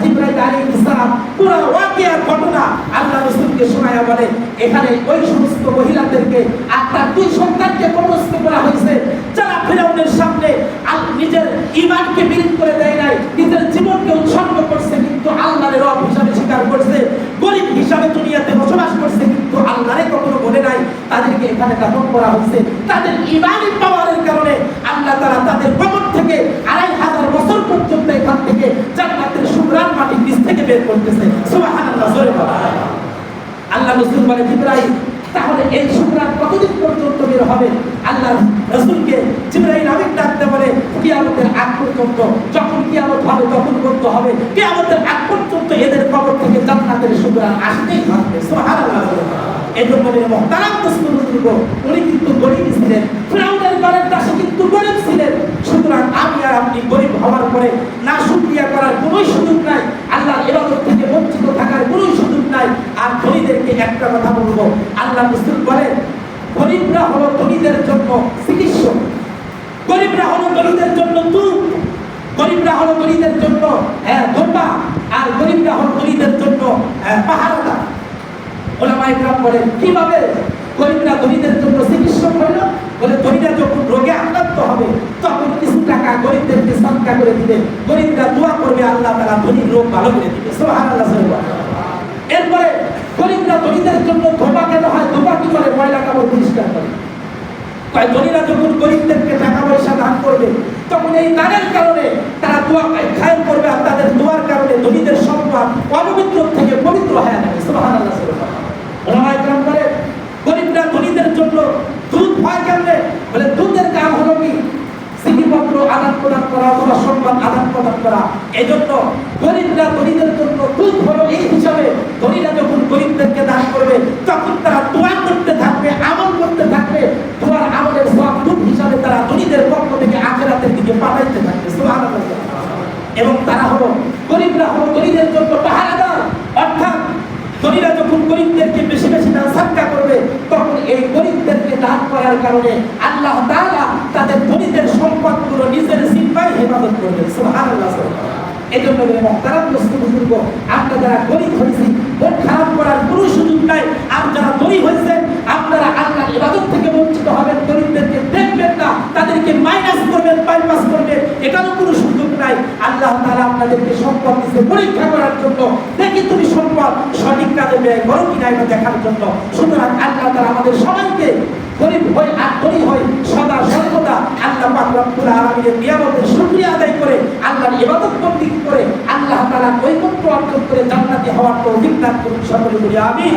জিবরাইল আলাইহিস সালাম পুরো ওয়াকিয়ার ঘটনা আল্লাহ রাসূলকে শোনায়া বলে এখানে ওই সমস্ত মহিলাদেরকে আর তার 2 সন্তানকে কবরস্থ করা হয়েছে, যারা ফিরাউনের সামনে নিজের ঈমানকে বিলীন করে দেয় নাই, নিজের জীবনকে উৎসর্গ করছে, কিন্তু আল্লাহর রব হিসাবে স্বীকার করছে, গরিব হিসাবে দুনিয়া বলে নাই, তাদেরকে এখানে দাফন করা হয়েছে। তাদের ঈমানি পাওয়ারের কারণে আল্লাহ তাআলা তাদের কবর থেকে 2500 বছর পর্যন্ত এখান থেকে জান্নাতের সুগ্রাণ মাটি নিচ থেকে বের করতেছে। সুবহানাল্লাহ, জোরে বলা। আল্লাহ রাসূল বলে, জিবরাইল তাহলে এই সুগ্রাণ কতদিন পর্যন্ত বের হবে? আল্লাহ রাসূলকে জিবরাইল আমিন ডাকতে বলে, কিয়ামতের আগ পর্যন্ত। যখন কিয়ামত হবে তখন বন্ধ হবে। কিয়ামতের আগ পর্যন্ত এদের কবর থেকে জান্নাতের সুগ্রাণ আসতেই থাকবে। সুবহানাল্লাহ। এজন্য মেরে মুহতারাম দোস্ত বুজুর্গ, উনি কিন্তু গরীব ছিলেন, ফিরাউনের ঘরের দাসী কিন্তু গরীব ছিলেন। সুতরাং আমি আর আপনি গরীব হওয়ার পরে না শুকরিয়া করার কোনো সুযোগ নাই, আল্লাহর ইবাদত থেকে বঞ্চিত থাকার কোনো সুযোগ নাই। আর ধনীদেরকে একটা কথা বলবো, আল্লাহ রাসূল বলেন, গরীবরা হলো ধনীদের জন্য চিকিৎসক, গরীবরা হলো ধনীদের জন্য দূত, গরীবরা হলো ধনীদের জন্য ধোপা, আর গরীবরা হলো ধনীদের জন্য পাহারাদার। ওলামায়ে কেরাম বলেন, কিভাবে গরীবরা ধনীদের জন্য চিকিৎসক হইল? বলে, ধনীরা যখন রোগে আক্রান্ত হবে তখন কিছু টাকা গরীবদেরকে সাদকা করে দিবে, গরীবরা দোয়া করবে, আল্লাহ তাআলা ধনীর রোগ ভালো করে দিবে। সুবহানাল্লাহ। এরপরে গরীবরা ধনীদের জন্য ধোপা কেন হয়? ধোপা কি করে? ময়লা কাপড় পরিষ্কার করে। তাই ধনীরা যখন গরীবদেরকে টাকা পয়সা দান করবে তখন এই দানের কারণে তারা দোয়া খায়র করবে, আর তাদের দোয়ার কারণে ধনীদের সম্পদ অপবিত্র থেকে পবিত্র হয়ে যাবে। সুবহানাল্লাহ। ওলামায়ে কেরাম বলে, গরীবরা ধনীদের জন্য দুধ হয় কেমনে? বলে, দুধের কাম হলো কি? চিঠিপত্র আদান প্রদান করা অথবা সংবাদ আদান প্রদান করা। এজন্য গরীবরা ধনীদের জন্য দুধ হলো এই হিসাবে, ধনীরা যখন গরীবদেরকে দান করবে তখন তারা দোয়া করতে থাকবে, আমল করতে থাকবে, দোয়ার আমলের সওয়াব দুধ হিসাবে তারা ধনীদের পক্ষ থেকে আখিরাতের দিকে পাঠাইতে থাকবে। সুবহানাল্লাহ। এবং তারা হলো, গরীবরা হলো ধনীদের জন্য পাহারাদার, অর্থাৎ ধনীরা যখন গরীবদেরকে বেশি বেশি দান সাদকা করবে তখন এই গরীবদেরকে দান করার কারণে আল্লাহ তাআলা তাদের ধনীদের সম্পদগুলো নিজের জিম্মায় হেফাজত করবেন। সুবহানাল্লাহ। এজন্য মেরে মুহতারাম দোস্ত বুজুর্গ, আমরা যারা গরীব হয়েছি মন খারাপ করার কোনো সুযোগ নাই। আর যারা ধনী হয়েছেন আপনারা আল্লাহর ইবাদত থেকে বঞ্চিত হবেন, গরীবদেরকে দেখবেন না, তাদেরকে মাইনাস করবেন, বাইপাস করবেন, এটারও কোনো সুযোগ নাই। আল্লাহ তাআলা আপনাদেরকে সম্পদ দিয়েছে পরীক্ষা করার জন্য, দেখি তুমি সম্পদ সঠিক কাজে ব্যয় করো কিনা এটা দেখার জন্য। সুতরাং আল্লাহ তাআলা আমাদের সবাইকে গরীব হয় আর ধনী হয় সদা সর্বদা আল্লাহ পাক রব্বুল আলামিনের নিয়ামতের শুকরিয়া আদায় করে আল্লাহর ইবাদত বন্দেগী করে আল্লাহ তাআলার ঐকত্ব অর্জন করে জান্নাতি হওয়ার তৌফিক দান করুন। সকলে বলি আমিন।